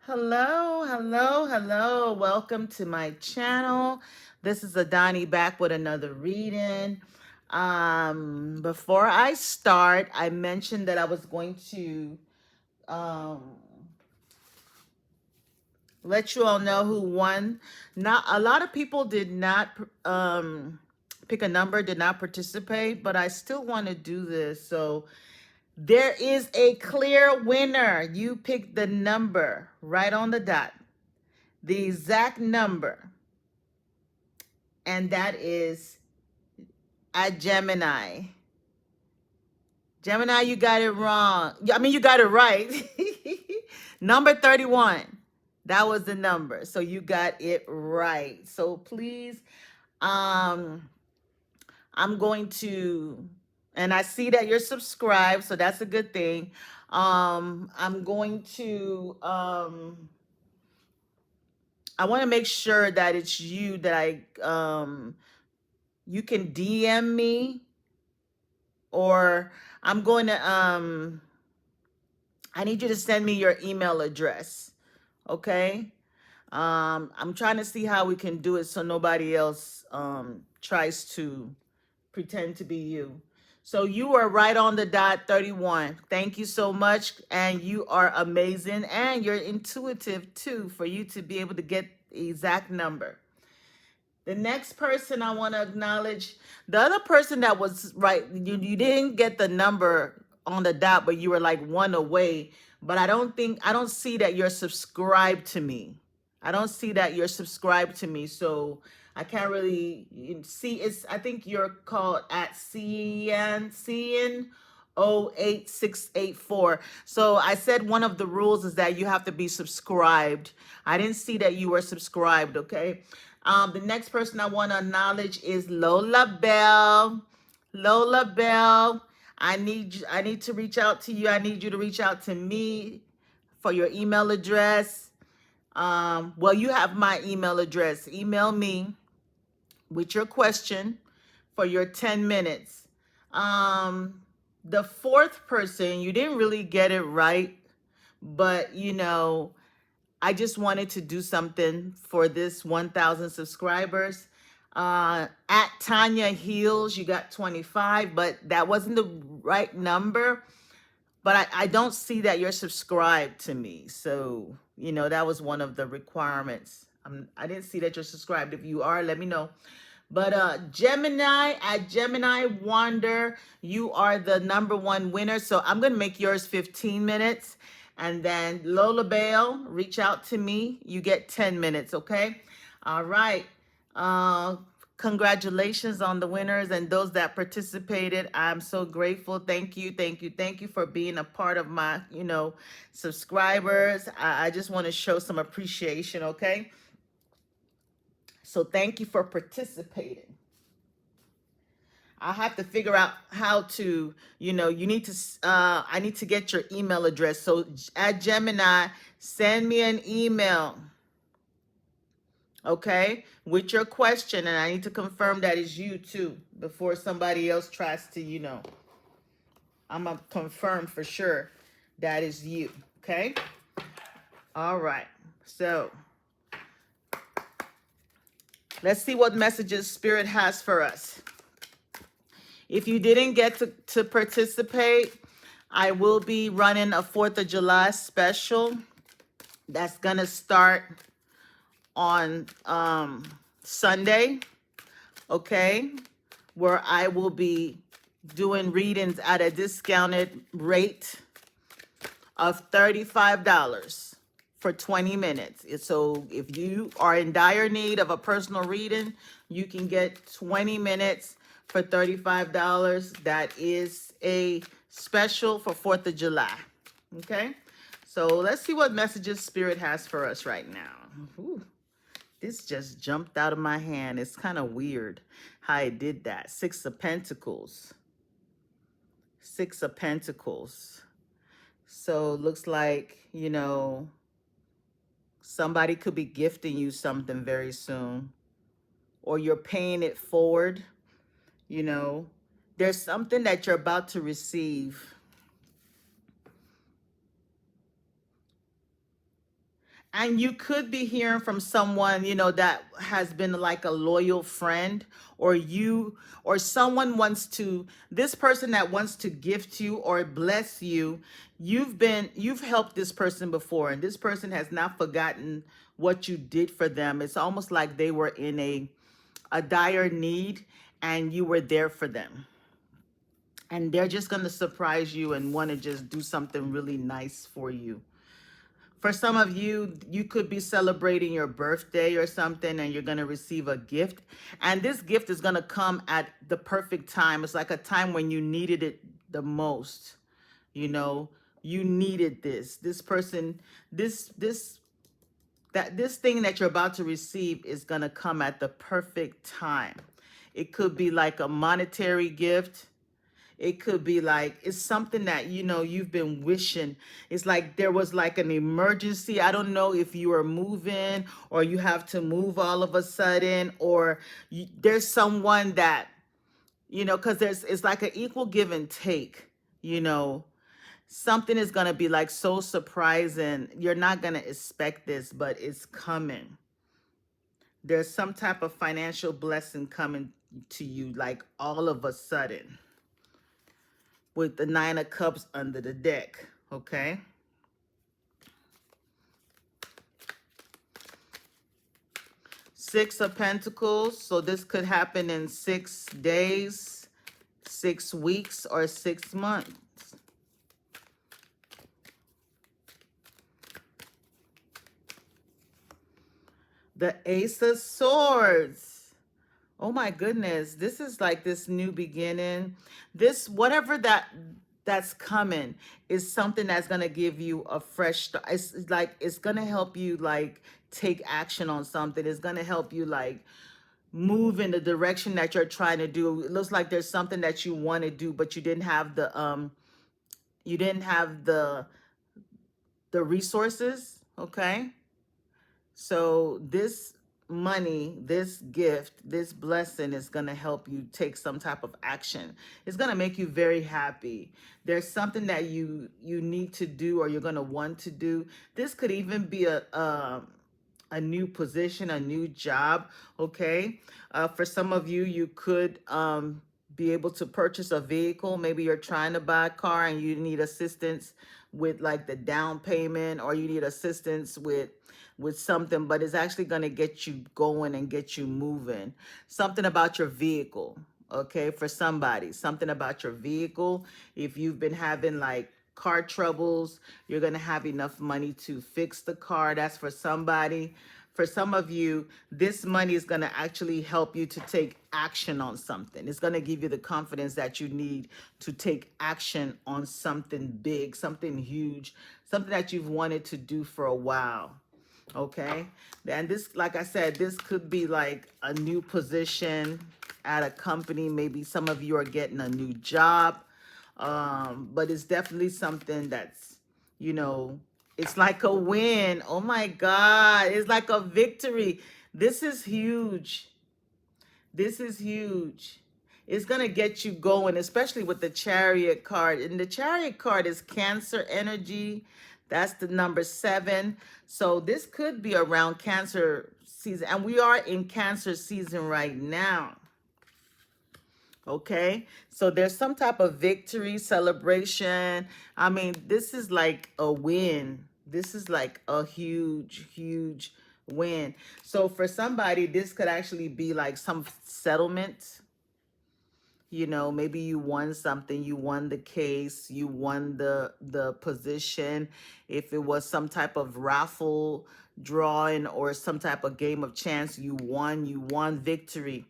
Hello, hello, hello. Welcome to my channel. This is Adani back with another reading. Before I start, I mentioned that I was going to um, let you all know who won. Not a lot of people did not pick a number, did not participate, but I still want to do this. So there is a clear winner. You picked the number right on the dot, the exact number, and that is at Gemini. Gemini, you got it wrong. I mean, you got it right. Number 31. That was the number. So you got it right. So please, um, I'm going to, and I see that you're subscribed, so that's a good thing. I'm going to I want to make sure that it's you that you can DM me, or I'm going to I need you to send me your email address. Okay? I'm trying to see how we can do it so nobody else tries to pretend to be you. So you are right on the dot, 31. Thank you so much. And you are amazing. And you're intuitive too, for you to be able to get the exact number. The next person I want to acknowledge, the other person that was right, you didn't get the number on the dot, but you were like one away. But I don't see that you're subscribed to me. I don't see that you're subscribed to me. So I can't really see. I think you're called at CN 08684. So I said one of the rules is that you have to be subscribed. I didn't see that you were subscribed, okay? The next person I want to acknowledge is Lola Bell. Lola Bell, I need to reach out to you. I need you to reach out to me for your email address. Well, you have my email address. Email me with your question for your 10 minutes. The fourth person, you didn't really get it right, but I just wanted to do something for this 1,000 subscribers. At Tanya Heals, you got 25, but that wasn't the right number. But I don't see that you're subscribed to me. So, that was one of the requirements. I didn't see that you're subscribed. If you are, let me know. But Gemini, at Gemini Wonder, you are the number one winner. So I'm going to make yours 15 minutes. And then Lola Bell, reach out to me. You get 10 minutes, okay? All right. Uh, Congratulations on the winners and those that participated. I'm so grateful. Thank you, thank you, thank you for being a part of my, subscribers. I just want to show some appreciation, okay? So thank you for participating. I have to figure out how to, you need to, I need to get your email address. So at Gemini, send me an email, okay, with your question. And I need to confirm that is you too before somebody else tries to, I'm going to confirm for sure that is you, okay? All right. So let's see what messages Spirit has for us. If you didn't get to participate, I will be running a 4th of July special that's going to start on Sunday, okay, where I will be doing readings at a discounted rate of $35 for 20 minutes. So if you are in dire need of a personal reading, you can get 20 minutes for $35. That is a special for 4th of July. Okay? So let's see what messages Spirit has for us right now. Ooh, this just jumped out of my hand. It's kind of weird how I did that. 6 of Pentacles. 6 of Pentacles. So it looks like, somebody could be gifting you something very soon, or you're paying it forward. There's something that you're about to receive. And you could be hearing from someone, you know, that has been like a loyal friend, or you, or someone wants to, this person that wants to gift you or bless you. You've helped this person before, and this person has not forgotten what you did for them. It's almost like they were in a dire need, and you were there for them. And they're just going to surprise you and want to just do something really nice for you. For some of you, you could be celebrating your birthday or something, and you're going to receive a gift. And this gift is going to come at the perfect time. It's like a time when you needed it the most. You know, you needed this. This person, this thing that you're about to receive is going to come at the perfect time. It could be like a monetary gift. It could be like, it's something that, you know, you've been wishing. It's like there was like an emergency. I don't know if you are moving, or you have to move all of a sudden, or there's someone that, you know, because it's like an equal give and take, you know. Something is going to be like so surprising. You're not going to expect this, but it's coming. There's some type of financial blessing coming to you like all of a sudden, with the Nine of Cups under the deck, okay? Six of Pentacles, so this could happen in 6 days, 6 weeks, or 6 months. The Ace of Swords. Oh my goodness, this is like this new beginning. This, whatever that's coming, is something that's going to give you a fresh start. It's like, it's going to help you like take action on something. It's going to help you like move in the direction that you're trying to do. It looks like there's something that you want to do, but you didn't have the resources, okay? So this money, this gift, this blessing is going to help you take some type of action. It's going to make you very happy. There's something that you need to do, or you're going to want to do. This could even be a new position, a new job, okay? For some of you, you could be able to purchase a vehicle. Maybe you're trying to buy a car and you need assistance with like the down payment, or you need assistance with something, but it's actually going to get you going and get you moving. Something about your vehicle, okay? For somebody, something about your vehicle. If you've been having like car troubles, you're going to have enough money to fix the car. That's for somebody. For some of you, this money is going to actually help you to take action on something. It's going to give you the confidence that you need to take action on something big, something huge, something that you've wanted to do for a while. Okay. And this, like I said, this could be like a new position at a company. Maybe some of you are getting a new job. But it's definitely something that's, you know, it's like a win. Oh my God. It's like a victory. This is huge. This is huge. It's going to get you going, especially with the Chariot card. And the Chariot card is Cancer energy. That's the number 7. So this could be around Cancer season. And we are in Cancer season right now. Okay, so there's some type of victory, celebration. I mean, this is like a win. This is like a huge, huge win. So for somebody, this could actually be like some settlement. You know, maybe you won something, you won the case, you won the position. If it was some type of raffle drawing or some type of game of chance, you won victory.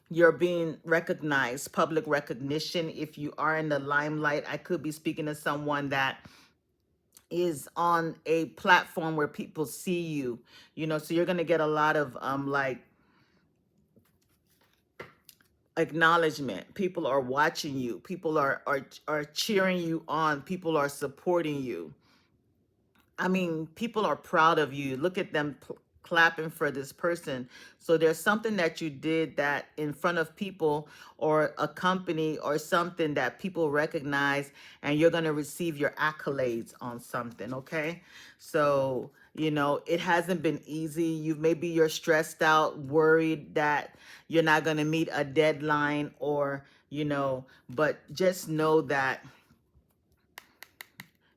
You're being recognized, public recognition. If you are in the limelight, I could be speaking to someone that is on a platform where people see you, you know, so you're going to get a lot of like acknowledgement. People are watching you. People are cheering you on. People are supporting you. I mean, people are proud of you. Look at them clapping for this person. So there's something that you did that in front of people or a company or something that people recognize, and you're going to receive your accolades on something, okay? So, you know, it hasn't been easy. Maybe you're stressed out, worried that you're not going to meet a deadline, or, you know, but just know that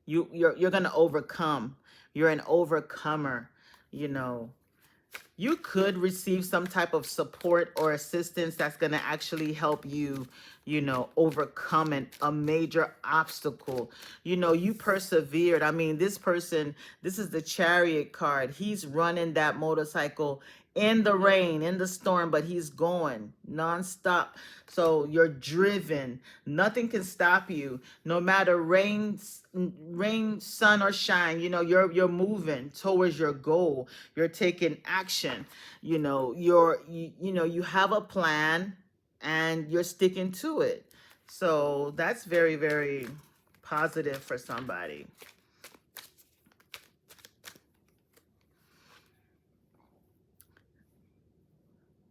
you're going to overcome. You're an overcomer, you know. You could receive some type of support or assistance that's going to actually help you, you know, overcome a major obstacle. You know, you persevered. I mean, this person, this is the Chariot card. He's running that motorcycle in the rain, in the storm, but he's going nonstop. So you're driven. Nothing can stop you. No matter rain, sun, or shine. You know, you're moving towards your goal. You're taking action. You know, you know, you have a plan and you're sticking to it. So that's very, very positive for somebody.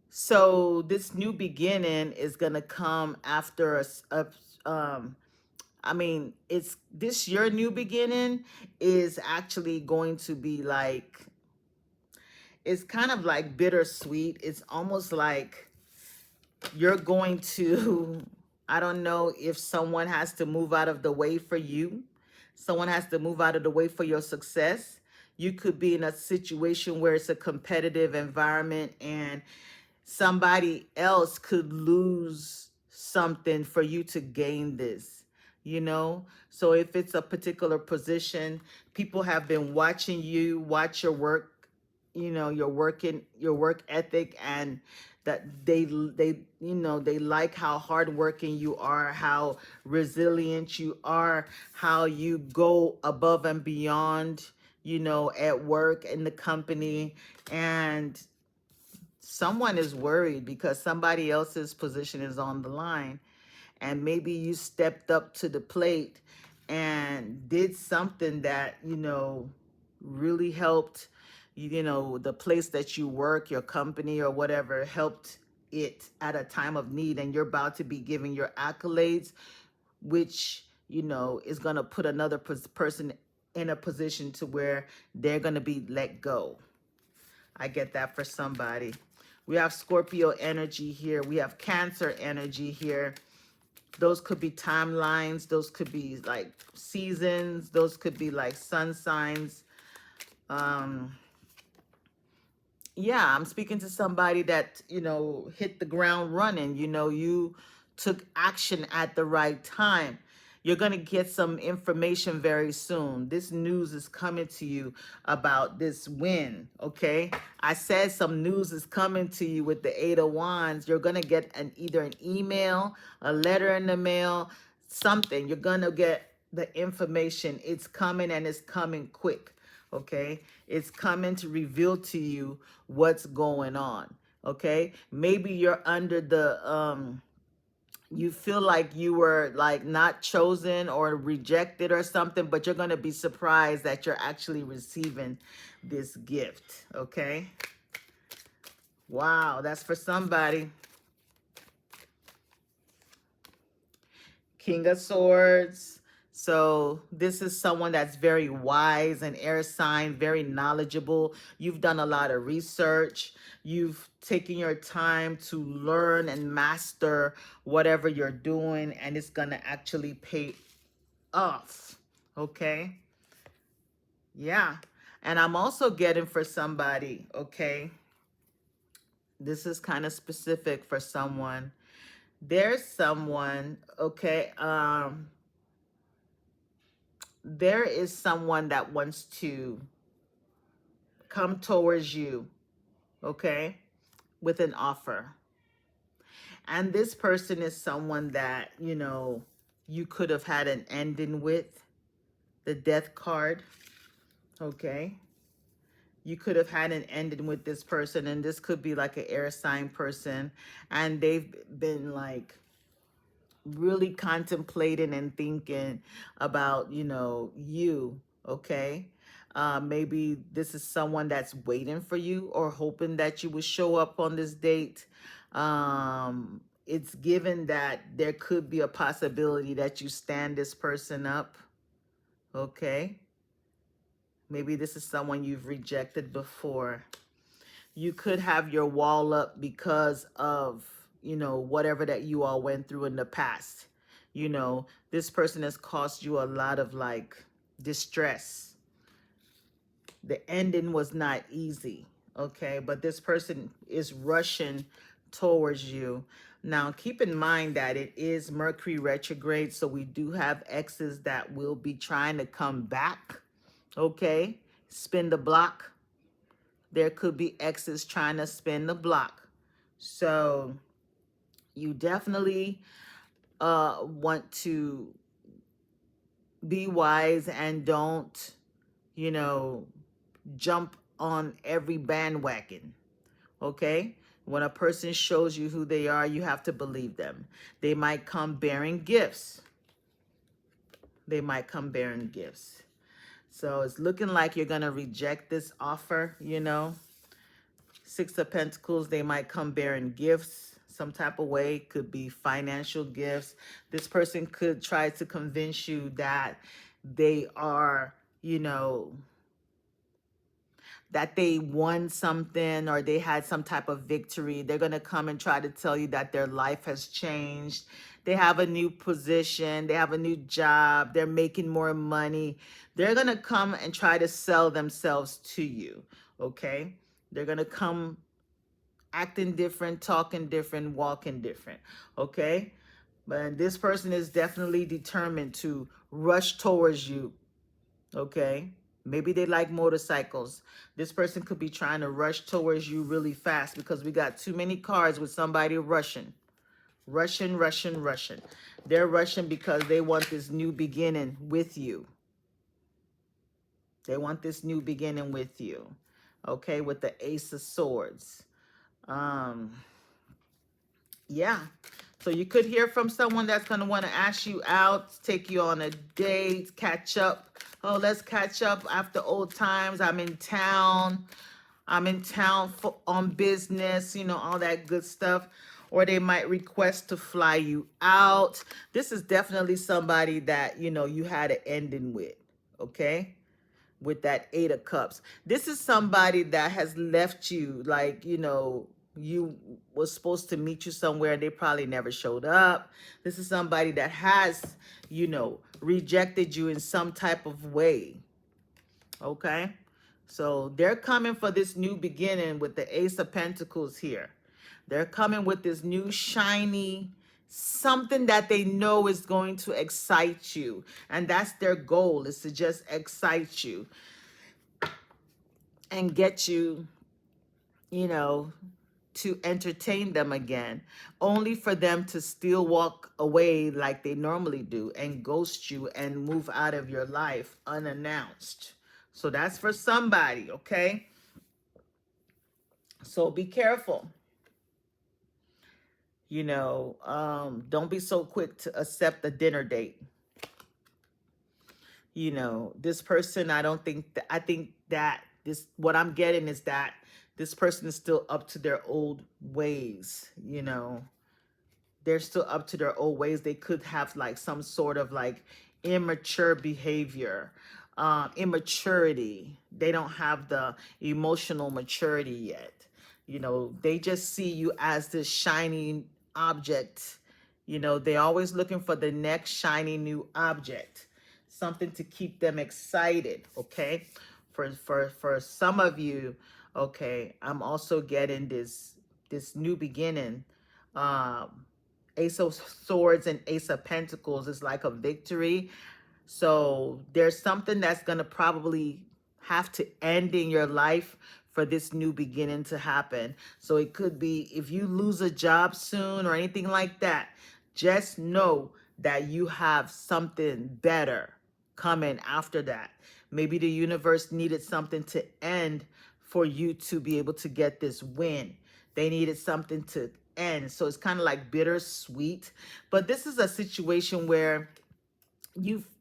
So this new beginning is gonna come after I mean, it's this your new beginning is actually going to be like, it's kind of like bittersweet. It's almost like you're going to, I don't know if someone has to move out of the way for you. Someone has to move out of the way for your success. You could be in a situation where it's a competitive environment and somebody else could lose something for you to gain this, you know? So if it's a particular position, people have been watching you, watch your work, you know, your work ethic, and that they you know, they like how hardworking you are, how resilient you are, how you go above and beyond, you know, at work in the company. And someone is worried because somebody else's position is on the line, and maybe you stepped up to the plate and did something that, you know, really helped, you know, the place that you work, your company or whatever, helped it at a time of need, and you're about to be giving your accolades, which, you know, is going to put another person in a position to where they're going to be let go. I get that for somebody. We have Scorpio energy here. We have Cancer energy here. Those could be timelines. Those could be like seasons. Those could be like sun signs. Yeah, I'm speaking to somebody that, you know, hit the ground running. You know, you took action at the right time. You're going to get some information very soon. This news is coming to you about this win, okay? I said some news is coming to you with the Eight of Wands. You're going to get either an email, a letter in the mail, something. You're going to get the information. It's coming, and it's coming quick, okay? It's coming to reveal to you what's going on, okay? Maybe you're under the you feel like you were like not chosen or rejected or something, but you're going to be surprised that you're actually receiving this gift, okay? Wow, that's for somebody. King of Swords. So this is someone that's very wise, an air sign, very knowledgeable. You've done a lot of research. You've taken your time to learn and master whatever you're doing, and it's going to actually pay off. Okay? Yeah. And I'm also getting for somebody, okay? This is kind of specific for someone. There's someone, okay, there is someone that wants to come towards you, okay, with an offer. And this person is someone that, you know, you could have had an ending with, the Death card, okay? You could have had an ending with this person, and this could be like an air sign person, and they've been like really contemplating and thinking about, you know, you, okay? Maybe this is someone that's waiting for you or hoping that you will show up on this date. It's given that there could be a possibility that you stand this person up. Okay. Maybe this is someone you've rejected before. You could have your wall up because of, whatever that you all went through in the past. This person has caused you a lot of like distress. The ending was not easy, okay? But this person is rushing towards you. Now, keep in mind that it is Mercury retrograde, so we do have exes that will be trying to come back, okay? Spin the block. There could be exes trying to spin the block. So you definitely want to be wise and don't, jump on every bandwagon, okay? When a person shows you who they are, you have to believe them. They might come bearing gifts. They might come bearing gifts. So it's looking like you're going to reject this offer, Six of Pentacles, they might come bearing gifts some type of way. Could be financial gifts. This person could try to convince you that they are, that they won something or they had some type of victory. They're going to come and try to tell you that their life has changed. They have a new position. They have a new job. They're making more money. They're going to come and try to sell themselves to you, okay? They're going to come acting different, talking different, walking different, okay? But this person is definitely determined to rush towards you, okay? Maybe they like motorcycles. This person could be trying to rush towards you really fast because we got too many cards with somebody rushing. Rushing. They're rushing because they want this new beginning with you. They want this new beginning with you. Okay, with the Ace of Swords. Yeah. So you could hear from someone that's going to want to ask you out, take you on a date, catch up. Oh, let's catch up after old times. I'm in town on business, all that good stuff. Or they might request to fly you out. This is definitely somebody that, you had an ending with, okay? With that Eight of Cups. This is somebody that has left you, like, you was supposed to meet you somewhere. They probably never showed up. This is somebody that has, rejected you in some type of way, okay? So they're coming for this new beginning with the Ace of Pentacles here. They're coming with this new shiny something that they know is going to excite you. And that's their goal, is to just excite you and get you, to entertain them again, only for them to still walk away like they normally do and ghost you and move out of your life unannounced. So that's for somebody, okay? So be careful. Don't be so quick to accept a dinner date. This person, I think that what I'm getting is that this person is still up to their old ways, They're still up to their old ways. They could have like some sort of like immature behavior, immaturity. They don't have the emotional maturity yet. They just see you as this shiny object. They're always looking for the next shiny new object, something to keep them excited, okay? For some of you, okay, I'm also getting this new beginning. Ace of Swords and Ace of Pentacles is like a victory. So there's something that's going to probably have to end in your life for this new beginning to happen. So it could be if you lose a job soon or anything like that, just know that you have something better coming after that. Maybe the universe needed something to end for you to be able to get this win. They needed something to end. So it's kind of like bittersweet. But this is a situation where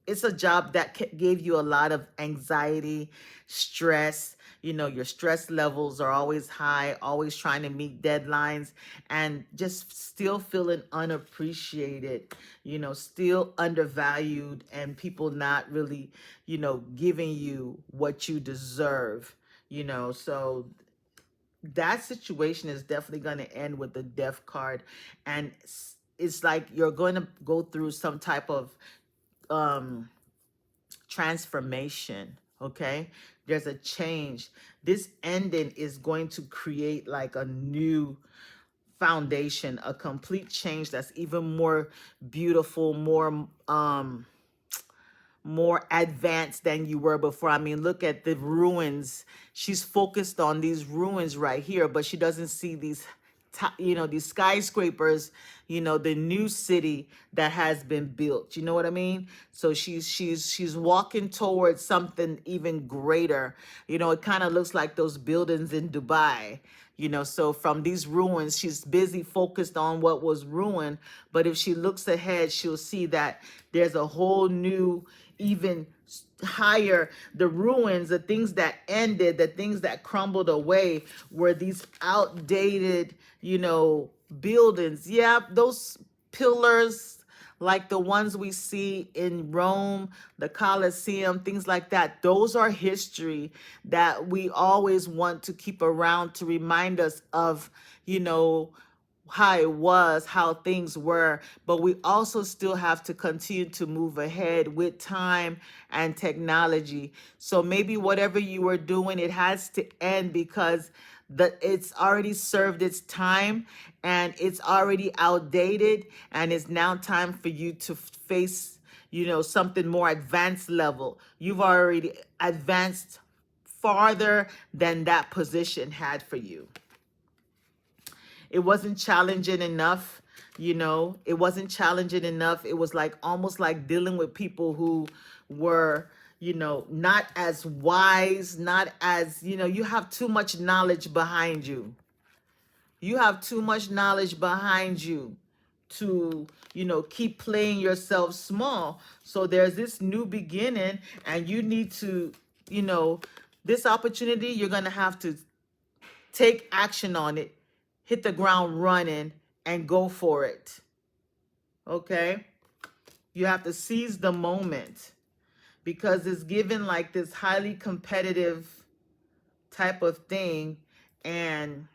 it's a job that gave you a lot of anxiety, stress. You know, your stress levels are always high, always trying to meet deadlines, and just still feeling unappreciated, you know, still undervalued, and people not really, you know, giving you what you deserve, you know. So that situation is definitely going to end with the death card. And it's like you're going to go through some type of um transformation. Okay, there's a change. This ending is going to create like a new foundation, a complete change that's even more beautiful, more advanced than you were before. I mean, look at the ruins. She's focused on these ruins right here, but she doesn't see these, you know, these skyscrapers, you know, the new city that has been built. You know what I mean? So she's walking towards something even greater. You know, it kind of looks like those buildings in Dubai. You know, so from these ruins, she's busy focused on what was ruined. But if she looks ahead, she'll see that there's a whole new, even higher, the ruins, the things that ended, the things that crumbled away were these outdated, you know, buildings. Yeah, those pillars like the ones we see in Rome, the Colosseum, things like that. Those are history that we always want to keep around to remind us of, you know, how it was, how things were, but we also still have to continue to move ahead with time and technology. So maybe whatever you were doing, it has to end because it's already served its time and it's already outdated, and it's now time for you to face, you know, something more advanced level. You've already advanced farther than that position had for you. It wasn't challenging enough, you know, it wasn't challenging enough. It was like almost like dealing with people who were, you know, not as wise, not as, you know, you have too much knowledge behind you. You have too much knowledge behind you to, you know, keep playing yourself small. So there's this new beginning, and you need to, you know, this opportunity, you're going to have to take action on it, hit the ground running, and go for it. Okay? You have to seize the moment because it's given like this highly competitive type of thing, and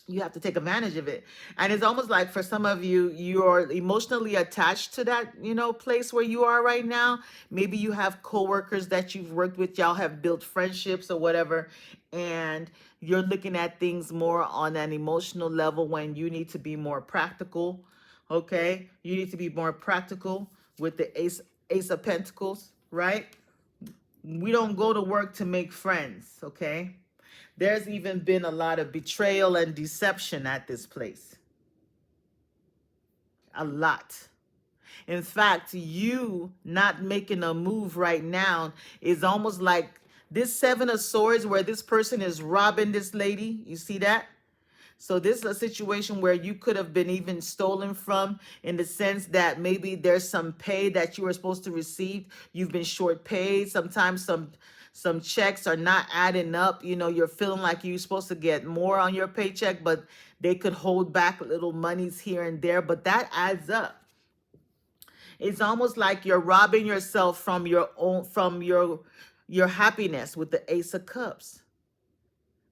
you have to take advantage of it. And it's almost like for some of you, you're emotionally attached to that, you know, place where you are right now. Maybe you have coworkers that you've worked with, y'all have built friendships or whatever, and you're looking at things more on an emotional level when you need to be more practical. Okay? You need to be more practical with the Ace of Pentacles, right? We don't go to work to make friends, okay? There's even been a lot of betrayal and deception at this place. A lot. In fact, you not making a move right now is almost like this Seven of Swords where this person is robbing this lady. You see that? So this is a situation where you could have been even stolen from, in the sense that maybe there's some pay that you were supposed to receive. You've been short paid. Sometimes some checks are not adding up. You know, you're feeling like you're supposed to get more on your paycheck, but they could hold back little monies here and there, but that adds up. It's almost like you're robbing yourself from your own, from your happiness with the Ace of Cups.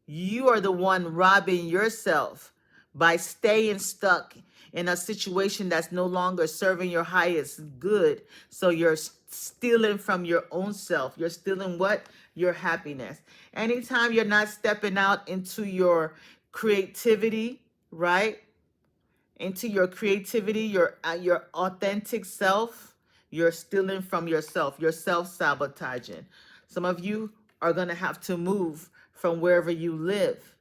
You are the one robbing yourself by staying stuck in a situation that's no longer serving your highest good. So you're stealing from your own self. You're stealing what? Your happiness. Anytime you're not stepping out into your creativity, right? Into your creativity, your authentic self, you're stealing from yourself. You're self-sabotaging. Some of you are going to have to move from wherever you live.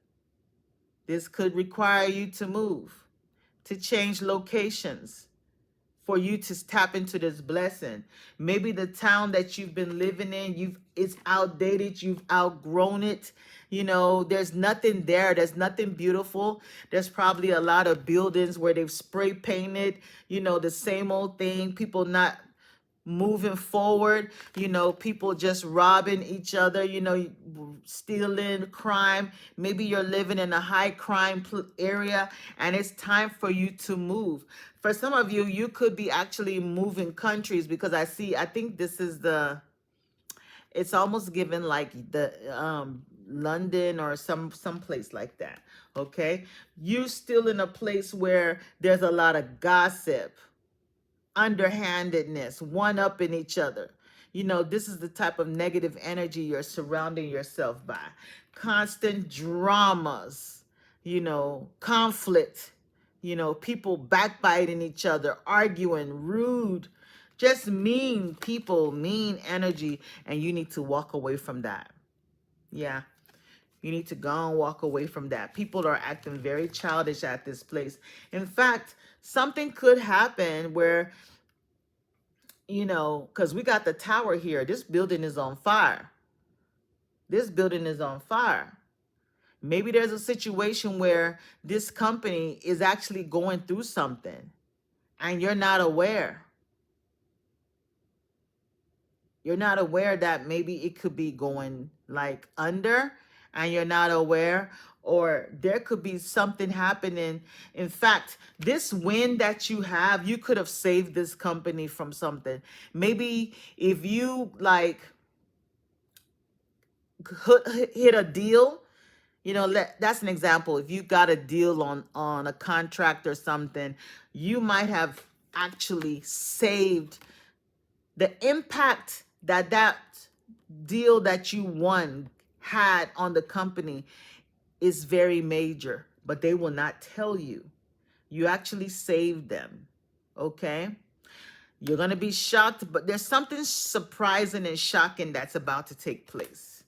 This could require you to move, to change locations for you to tap into this blessing. Maybe the town that you've been living in, it's outdated, you've outgrown it. You know, there's nothing there. There's nothing beautiful. There's probably a lot of buildings where they've spray painted, you know, the same old thing. People not moving forward, people just robbing each other, stealing, crime. Maybe you're living in a high crime area and it's time for you to move. For some of you, you could be actually moving countries, because I think this is it's almost given like the London or some place like that. Okay, you still in a place where there's a lot of gossip, underhandedness, one up in each other. This is the type of negative energy you're surrounding yourself by. Constant dramas, conflict, people backbiting each other, arguing, rude, just mean people, mean energy, and you need to walk away from that. Yeah. You need to go and walk away from that. People are acting very childish at this place. In fact, something could happen where, because we got the tower here. This building is on fire. This building is on fire. Maybe there's a situation where this company is actually going through something and you're not aware. You're not aware that maybe it could be going like under, and you're not aware, or there could be something happening. In fact, this win that you have, you could have saved this company from something. Maybe if you like hit a deal, that's an example. If you got a deal on a contract or something, you might have actually saved the impact that deal that you won had on the company is very major, but they will not tell you. You actually saved them. Okay? You're going to be shocked, but there's something surprising and shocking that's about to take place.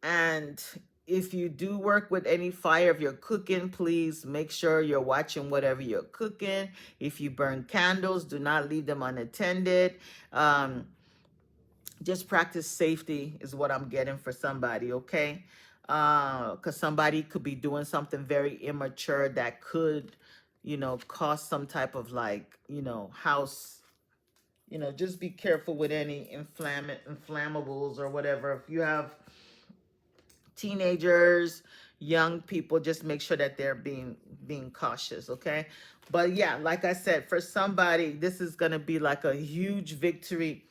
And if you do work with any fire, if you're cooking, please make sure you're watching whatever you're cooking. If you burn candles, do not leave them unattended. Just practice safety is what I'm getting for somebody, okay? Because somebody could be doing something very immature that could, cause some type of like, house. Just be careful with any inflammables or whatever. If you have teenagers, young people, just make sure that they're being cautious, okay? But yeah, like I said, for somebody, this is going to be like a huge victory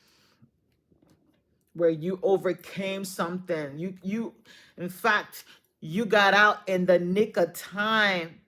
where you overcame something. You in fact, you got out in the nick of time.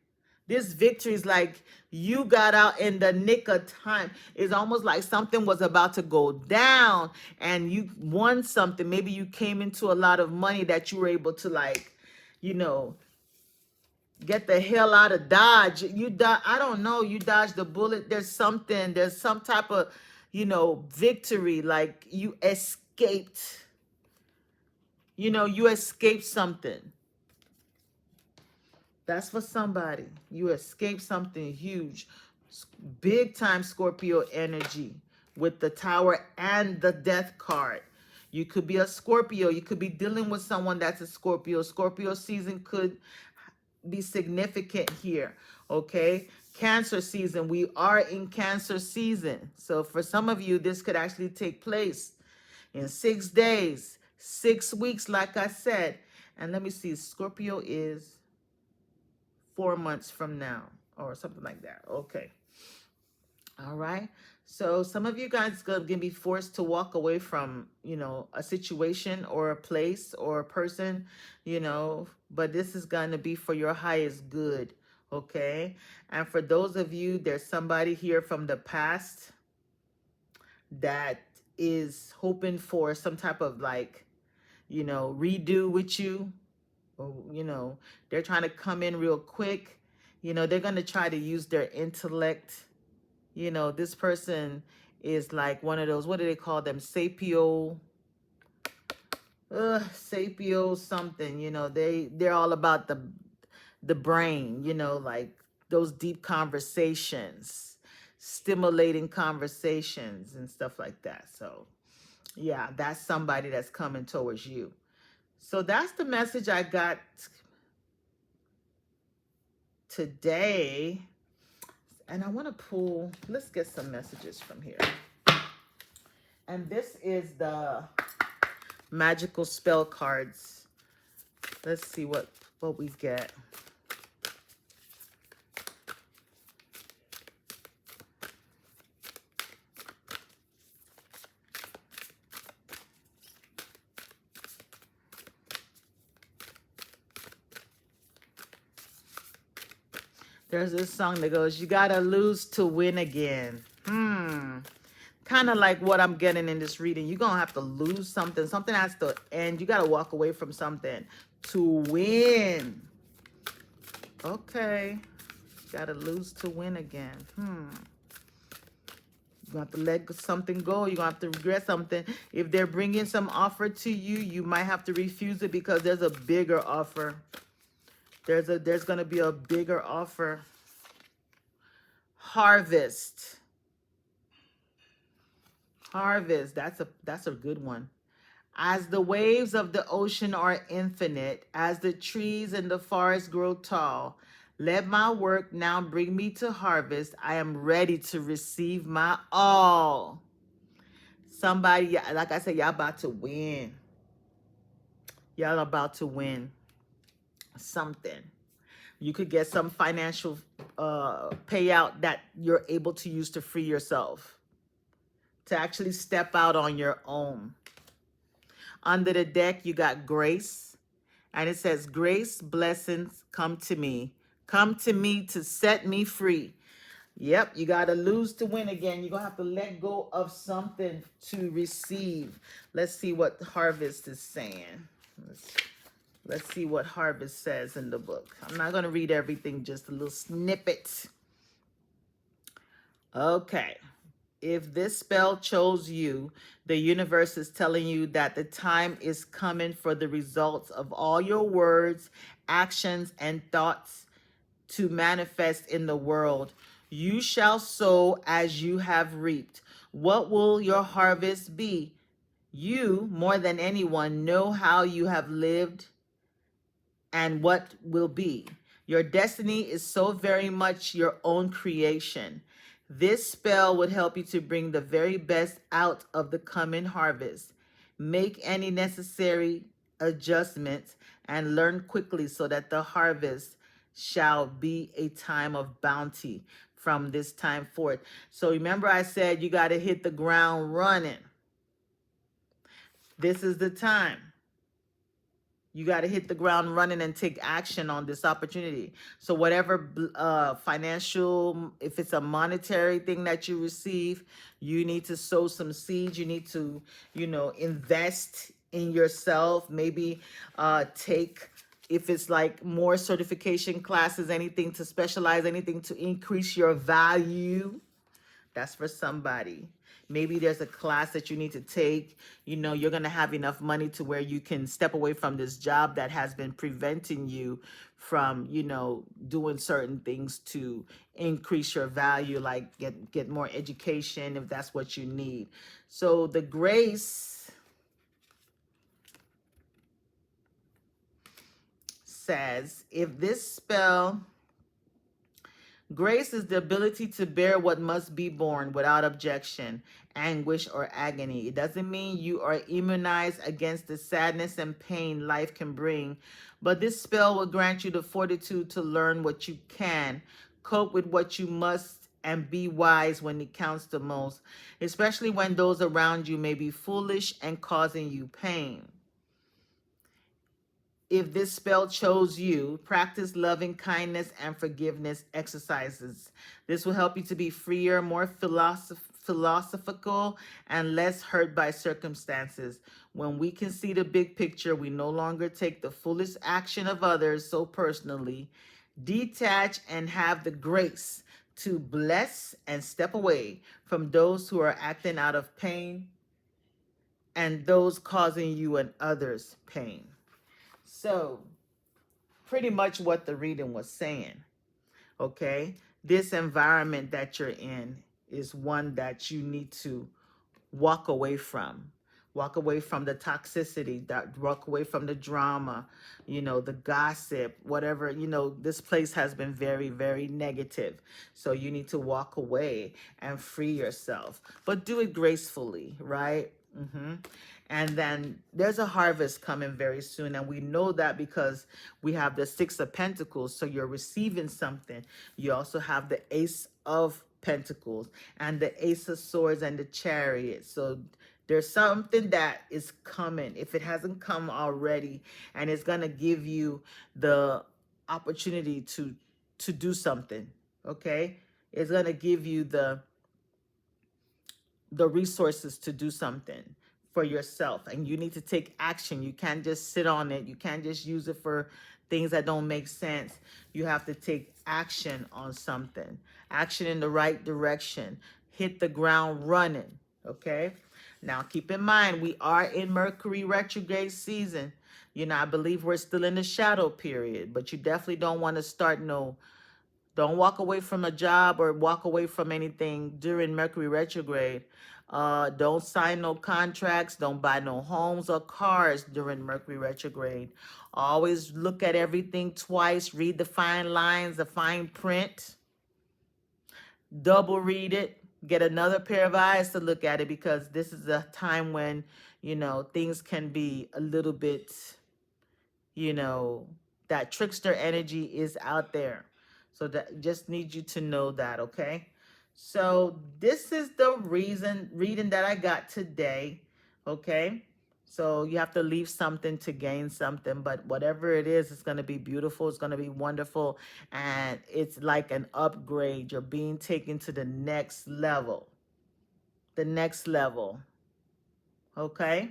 This victory is like you got out in the nick of time. It's almost like something was about to go down and you won something. Maybe you came into a lot of money that you were able to like, get the hell out of Dodge. I don't know, you dodged the bullet. There's some type of, victory, like you escaped. You escaped something. That's for somebody. You escaped something huge. Big time Scorpio energy with the Tower and the Death card. You could be a Scorpio. You could be dealing with someone that's a Scorpio. Scorpio season could be significant here, okay? Cancer season. We are in Cancer season. So for some of you, this could actually take place in 6 days, 6 weeks, like I said. And let me see, Scorpio is 4 months from now or something like that. Okay. All right. So some of you guys are going to be forced to walk away from, a situation or a place or a person, but this is going to be for your highest good. Okay. And for those of you, there's somebody here from the past that is hoping for some type of like, redo with you. Or, they're trying to come in real quick. They're going to try to use their intellect. This person is like one of those, what do they call them? Sapio something, they're all about the brain, like those deep conversations, stimulating conversations and stuff like that. So yeah, that's somebody that's coming towards you. So that's the message I got today. And I want to pull, let's get some messages from here. And this is the magical spell cards. Let's see what we get. There's this song that goes, you gotta lose to win again. Kind of like what I'm getting in this reading. You're gonna have to lose something. Something has to end. You gotta walk away from something to win. Okay. Gotta lose to win again. You're gonna have to let something go. You're gonna have to regret something. If they're bringing some offer to you, you might have to refuse it because there's a bigger offer. There's gonna be a bigger offer. Harvest. Harvest. That's a good one. As the waves of the ocean are infinite, as the trees in the forest grow tall, let my work now bring me to harvest. I am ready to receive my all. Somebody, like I said, y'all about to win. Y'all about to win something. You could get some financial payout that you're able to use to free yourself, to actually step out on your own. Under the deck, you got grace. And it says, grace, blessings, come to me. Come to me to set me free. Yep, you got to lose to win again. You're going to have to let go of something to receive. Let's see what Harvest is saying. Let's see what Harvest says in the book. I'm not going to read everything, just a little snippet. Okay. If this spell chose you, the universe is telling you that the time is coming for the results of all your words, actions, and thoughts to manifest in the world. You shall sow as you have reaped. What will your harvest be? You, more than anyone, know how you have lived and what will be. Your destiny is so very much your own creation. This spell would help you to bring the very best out of the coming harvest. Make any necessary adjustments and learn quickly so that the harvest shall be a time of bounty from this time forth. So remember I said you got to hit the ground running. This is the time. You got to hit the ground running and take action on this opportunity. So whatever financial, if it's a monetary thing that you receive, you need to sow some seeds. You need to, invest in yourself. Maybe take, if it's like more certification classes, anything to specialize, anything to increase your value. That's for somebody. Maybe there's a class that you need to take. You're going to have enough money to where you can step away from this job that has been preventing you from, doing certain things to increase your value, like get more education if that's what you need. So the grace says, if this spell... Grace is the ability to bear what must be borne without objection, anguish, or agony. It doesn't mean you are immunized against the sadness and pain life can bring, but this spell will grant you the fortitude to learn what you can, cope with what you must, and be wise when it counts the most, especially when those around you may be foolish and causing you pain. If this spell chose you, practice loving kindness and forgiveness exercises. This will help you to be freer, more philosophical, and less hurt by circumstances. When we can see the big picture, we no longer take the foolish action of others so personally. Detach and have the grace to bless and step away from those who are acting out of pain and those causing you and others pain. So, pretty much what the reading was saying, okay? This environment that you're in is one that you need to walk away from. Walk away from the toxicity, that walk away from the drama, the gossip, whatever. This place has been very, very negative. So you need to walk away and free yourself, but do it gracefully, right? And then there's a harvest coming very soon. And we know that because we have the Six of Pentacles. So you're receiving something. You also have the Ace of Pentacles and the Ace of Swords and the Chariot. So there's something that is coming, if it hasn't come already, and it's going to give you the opportunity to do something, okay? It's going to give you the resources to do something for yourself, and you need to take action. You can't just sit on it. You can't just use it for things that don't make sense. You have to take action on something, action in the right direction, hit the ground running. Okay, now keep in mind we are in Mercury retrograde season. I believe we're still in the shadow period, but you definitely don't want to start don't walk away from a job or walk away from anything during Mercury retrograde. Don't sign no contracts. Don't buy no homes or cars during Mercury retrograde. Always look at everything twice. Read the fine lines, the fine print. Double read it. Get another pair of eyes to look at it, because this is a time when, things can be a little bit, that trickster energy is out there. So that just need you to know that, okay? So this is the reading that I got today, okay? So you have to leave something to gain something, but whatever it is, it's going to be beautiful. It's going to be wonderful. And it's like an upgrade. You're being taken to the next level. The next level. Okay?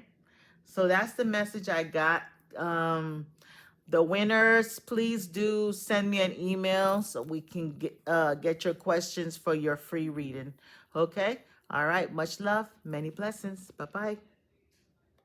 So that's the message I got. The winners, please do send me an email so we can get your questions for your free reading. Okay? All right. Much love. Many blessings. Bye-bye.